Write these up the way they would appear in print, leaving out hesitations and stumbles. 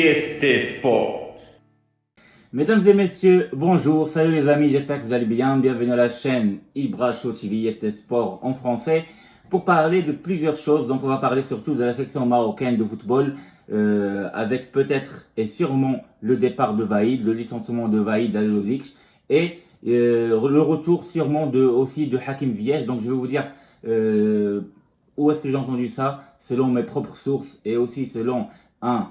este Sport. Mesdames et messieurs, bonjour, salut les amis, j'espère que vous allez bien. Bienvenue à la chaîne Ibra Show TV ST Sport en français pour parler de plusieurs choses. Donc on va parler surtout de la section marocaine de football avec peut-être et sûrement le départ de Vaïd, le licenciement de Vaïd à Lozic et le retour sûrement aussi de Hakim Ziyech. Donc je vais vous dire où est-ce que j'ai entendu ça, selon mes propres sources et aussi selon un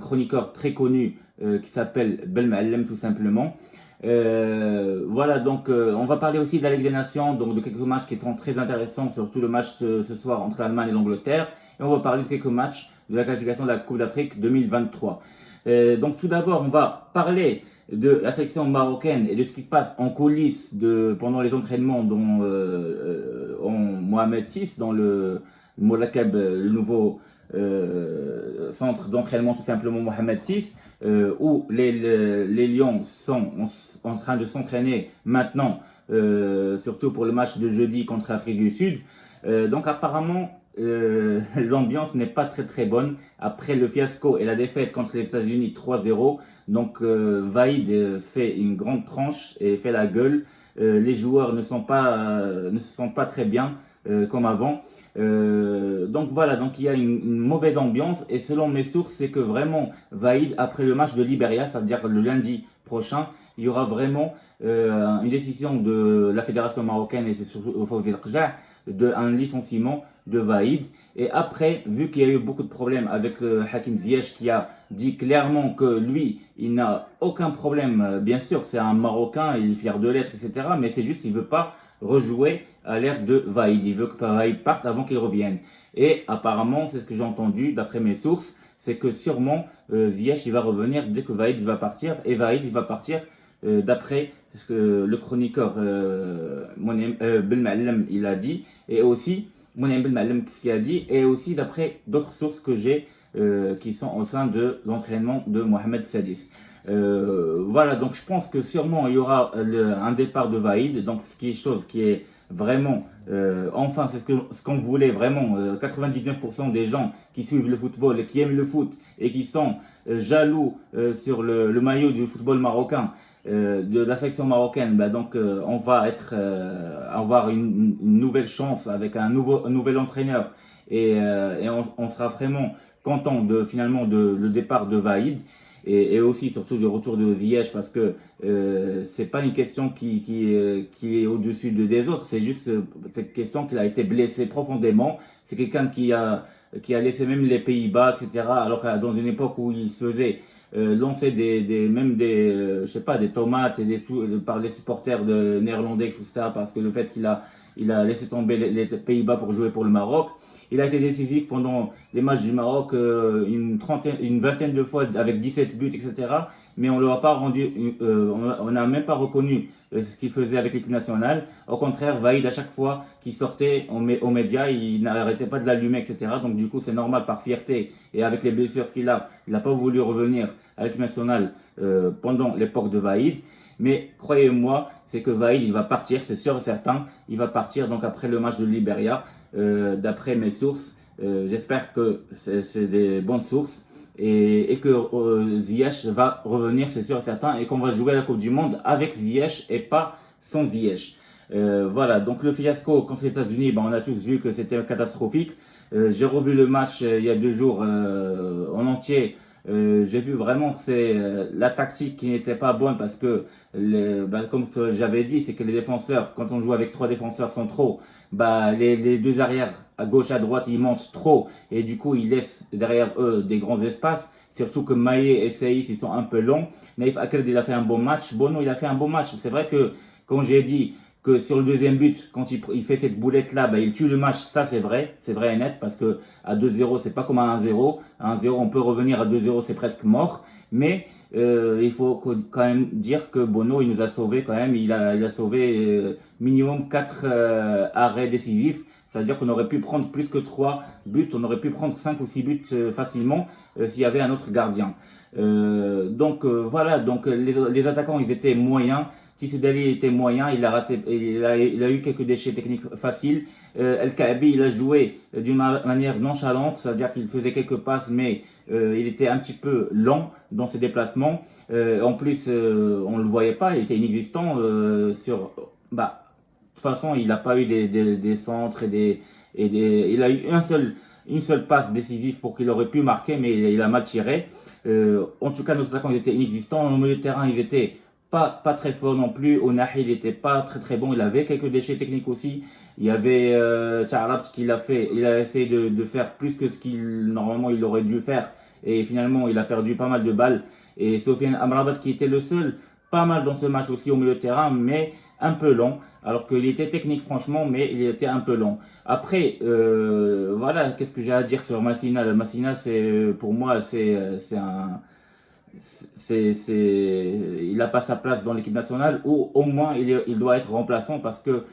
chroniqueur très connu qui s'appelle Belma'allem tout simplement. Voilà, donc on va parler aussi de la Ligue des Nations, donc de quelques matchs qui sont très intéressants, surtout le match ce soir entre l'Allemagne et l'Angleterre. Et on va parler de quelques matchs de la qualification de la Coupe d'Afrique 2023. Donc tout d'abord, on va parler de la sélection marocaine et de ce qui se passe en coulisses pendant les entraînements dont en Mohamed VI, dans le Molakeb, le nouveau centre d'entraînement tout simplement Mohamed VI, où les Lions sont en train de s'entraîner maintenant, surtout pour le match de jeudi contre l'Afrique du Sud. Donc apparemment, l'ambiance n'est pas très bonne après le fiasco et la défaite contre les États-Unis 3-0. Donc Vaïd fait une grande tranche et fait la gueule. Les joueurs ne se sentent pas très bien comme avant. Donc voilà, donc il y a une mauvaise ambiance et selon mes sources, c'est que vraiment Vaïd, après le match de Liberia, ça veut dire le lundi prochain, il y aura vraiment une décision de la fédération marocaine et c'est surtout au Fawzi d'un licenciement de Vaïd. Et après, vu qu'il y a eu beaucoup de problèmes avec Hakim Ziyech qui a dit clairement que lui, il n'a aucun problème, bien sûr, c'est un Marocain, il est fier de l'être, etc. Mais c'est juste qu'il ne veut pas rejouer à l'ère de Vaïd. Il veut que Vaïd parte avant qu'il revienne. Et apparemment, c'est ce que j'ai entendu d'après mes sources, c'est que sûrement Ziyech il va revenir dès que Vaïd va partir. Et Vaïd il va partir d'après ce que le chroniqueur Belma'allem il a dit. Et aussi, Belma'allem ce qu'il a dit. Et aussi d'après d'autres sources que j'ai qui sont au sein de l'entraînement de Mohamed Sadis. Voilà, donc je pense que sûrement il y aura un départ de Vaïd, donc chose qui est vraiment, enfin c'est ce qu'on voulait vraiment, 99% des gens qui suivent le football et qui aiment le foot et qui sont jaloux sur le maillot du football marocain, de la sélection marocaine, donc on va avoir une nouvelle chance avec un nouvel entraîneur et on sera vraiment content finalement le départ de Vaïd. Et aussi surtout du retour de Ziyech parce que c'est pas une question qui est au-dessus des autres, c'est juste cette question qu'il a été blessé profondément. C'est quelqu'un qui a laissé même les Pays-Bas, etc. Alors que dans une époque où il se faisait lancer je sais pas, des tomates et par les supporters néerlandais, tout ça, parce que le fait qu'il a laissé tomber les Pays-Bas pour jouer pour le Maroc. Il a été décisif pendant les matchs du Maroc une vingtaine de fois avec 17 buts, etc. Mais on ne l'a pas rendu, on n'a même pas reconnu ce qu'il faisait avec l'équipe nationale. Au contraire, Vaïd, à chaque fois qu'il sortait aux médias, il n'arrêtait pas de l'allumer, etc. Donc du coup, c'est normal, par fierté et avec les blessures qu'il n'a pas voulu revenir à l'équipe nationale pendant l'époque de Vaïd. Mais croyez-moi, c'est que Vaïd, il va partir, c'est sûr et certain. Il va partir donc après le match de Liberia. D'après mes sources, j'espère que c'est des bonnes sources et que Ziyech va revenir, c'est sûr et certain, et qu'on va jouer la Coupe du Monde avec Ziyech et pas sans Ziyech. Voilà, donc le fiasco contre les États-Unis, on a tous vu que c'était catastrophique. J'ai revu le match il y a 2 jours en entier. J'ai vu vraiment que c'est la tactique qui n'était pas bonne parce que, comme j'avais dit, c'est que les défenseurs, quand on joue avec 3 défenseurs centraux, les 2 arrières à gauche à droite, ils montent trop et du coup ils laissent derrière eux des grands espaces. Surtout que Maé et Saïs, ils sont un peu longs. Naïf Akredi, il a fait un bon match. Bono, il a fait un bon match. C'est vrai que, comme j'ai dit, que sur le deuxième but, quand il fait cette boulette-là, il tue le match. Ça, c'est vrai et net, parce que à 2-0, c'est pas comme à 1-0. À 1-0, on peut revenir à 2-0, c'est presque mort. Mais il faut quand même dire que Bono, il nous a sauvé quand même. Il a sauvé minimum 4 arrêts décisifs. C'est-à-dire qu'on aurait pu prendre plus que 3 buts, on aurait pu prendre 5 ou 6 buts facilement s'il y avait un autre gardien. Donc voilà, donc les attaquants, ils étaient moyens. Tissi Dali était moyen, il a raté, il a eu quelques déchets techniques faciles. El Kaabi, il a joué d'une manière nonchalante, c'est-à-dire qu'il faisait quelques passes, mais il était un petit peu lent dans ses déplacements. En plus, on le voyait pas, il était inexistant sur. Bah, de toute façon, il n'a pas eu des centres il a eu une seule passe décisive pour qu'il aurait pu marquer, mais il a mal tiré. En tout cas, nos attaquants ils étaient inexistants. Au milieu de terrain, ils étaient pas très forts non plus. Onahi, il n'était pas très bon. Il avait quelques déchets techniques aussi. Il y avait Tcharlap qui l'a fait. Il a essayé de faire plus que ce qu'il normalement il aurait dû faire. Et finalement, il a perdu pas mal de balles. Et Sofiane Amrabat qui était le seul, pas mal dans ce match aussi au milieu de terrain, mais un peu long. Alors qu'il était technique franchement, mais il était un peu long. Après, voilà, qu'est-ce que j'ai à dire sur Massina. Massina, c'est pour moi, c'est un il n'a pas sa place dans l'équipe nationale ou au moins il doit être remplaçant parce que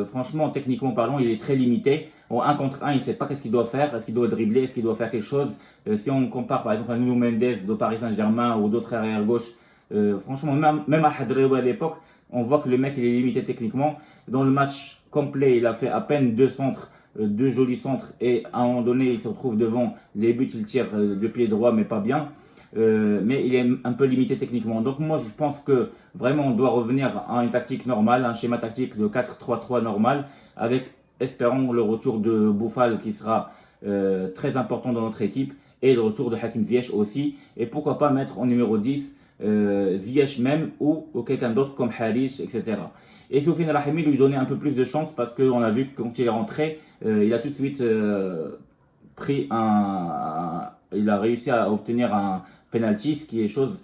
franchement, techniquement parlant, il est très limité. En 1 contre 1, il ne sait pas qu'est-ce qu'il doit faire. Est-ce qu'il doit dribbler? Est-ce qu'il doit faire quelque chose? Si on compare par exemple à Nuno Mendes de Paris Saint-Germain ou d'autres arrières gauche, franchement, même à Hadrebo à l'époque, on voit que le mec il est limité techniquement. Dans le match complet, il a fait à peine 2 centres, 2 jolis centres et à un moment donné, il se retrouve devant les buts, il tire de pied droit mais pas bien. Mais il est un peu limité techniquement. Donc moi je pense que vraiment on doit revenir à une tactique normale, un schéma tactique de 4-3-3 normal, avec espérons le retour de Boufal qui sera très important dans notre équipe, et le retour de Hakim Ziyech aussi, et pourquoi pas mettre en numéro 10 Ziyech même ou quelqu'un d'autre comme Haris, etc. Et Soufiane Rahimi lui donner un peu plus de chance parce qu'on a vu que quand il est rentré, il a tout de suite il a réussi à obtenir un penalty, ce qui est chose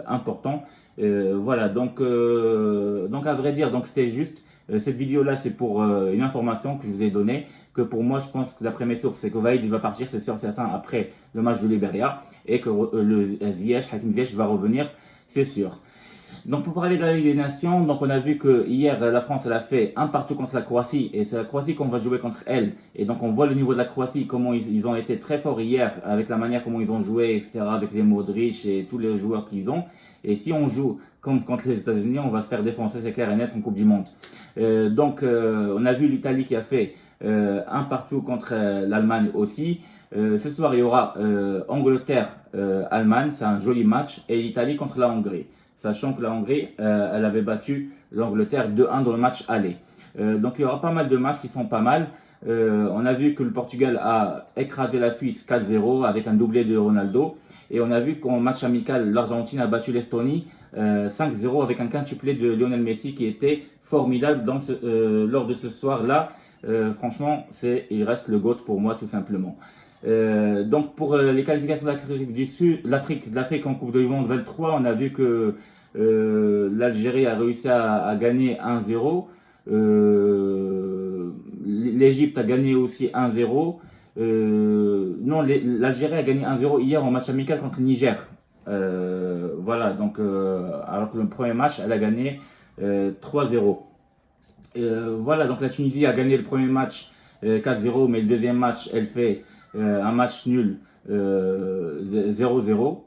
important. Voilà, donc à vrai dire, donc c'était juste cette vidéo là, c'est pour une information que je vous ai donnée, que pour moi je pense que d'après mes sources, c'est que Vaïd va partir, c'est sûr certain, après le match de Liberia, et que le Ziyech, Hakim Ziyech va revenir, c'est sûr. Donc pour parler de la Ligue des Nations, donc on a vu que hier la France elle a fait un partout contre la Croatie, et c'est la Croatie qu'on va jouer contre elle, et donc on voit le niveau de la Croatie, comment ils ont été très forts hier avec la manière comment ils ont joué, etc., avec les Modric et tous les joueurs qu'ils ont. Et si on joue comme contre les États-Unis, on va se faire défoncer, c'est clair et net, en Coupe du Monde. On a vu l'Italie qui a fait un partout contre l'Allemagne aussi. Ce soir il y aura Angleterre-Allemagne, c'est un joli match, et l'Italie contre la Hongrie, sachant que la Hongrie, elle avait battu l'Angleterre 2-1 dans le match aller. Donc il y aura pas mal de matchs qui sont pas mal. On a vu que le Portugal a écrasé la Suisse 4-0 avec un doublé de Ronaldo. Et on a vu qu'en match amical, l'Argentine a battu l'Estonie 5-0 avec un quintuplé de Lionel Messi qui était formidable lors de ce soir-là. Franchement, il reste le GOAT pour moi tout simplement. Donc pour les qualifications de l'Afrique du Sud, l'Afrique en Coupe du Monde 23, on a vu que l'Algérie a réussi à gagner 1-0. L'Égypte a gagné aussi 1-0. Non, l'Algérie a gagné 1-0 hier en match amical contre le Niger. Voilà, donc alors que le premier match, elle a gagné 3-0. Voilà, donc la Tunisie a gagné le premier match 4-0, mais le deuxième match, elle fait un match nul 0-0.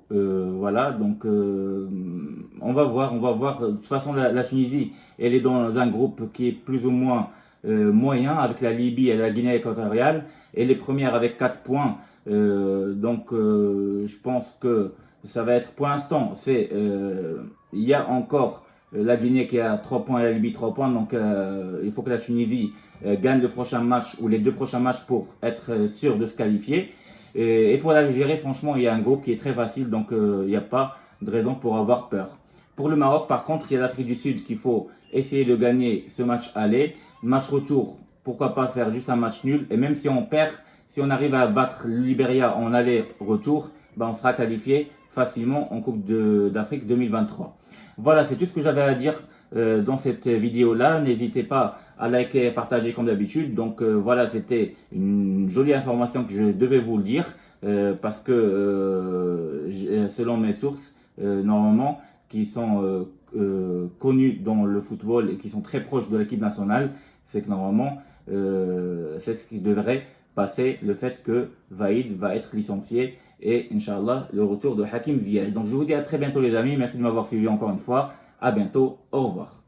Voilà, donc on va voir. De toute façon, la Tunisie, elle est dans un groupe qui est plus ou moins moyen, avec la Libye et la Guinée équatoriale. Elle est première avec 4 points. Je pense que ça va être, pour l'instant, il y a encore la Guinée qui a 3 points et la Libye 3 points. Donc il faut que la Tunisie gagne le prochain match ou les 2 prochains matchs pour être sûr de se qualifier. Et pour l'Algérie, franchement, il y a un groupe qui est très facile, donc il n'y a pas de raison pour avoir peur. Pour le Maroc, par contre, il y a l'Afrique du Sud qu'il faut essayer de gagner ce match aller. Match retour, pourquoi pas faire juste un match nul. Et même si on perd, si on arrive à battre le Libéria en aller-retour, ben on sera qualifié facilement en Coupe d'Afrique 2023. Voilà, c'est tout ce que j'avais à dire dans cette vidéo-là. N'hésitez pas à liker et partager comme d'habitude. Donc voilà, c'était une jolie information que je devais vous le dire parce que selon mes sources, normalement, qui sont connues dans le football et qui sont très proches de l'équipe nationale, c'est que normalement, c'est ce qui devrait passer, le fait que Vaïd va être licencié et Inch'Allah le retour de Hakim Ziyech. Donc je vous dis à très bientôt les amis, merci de m'avoir suivi encore une fois. À bientôt. Au revoir.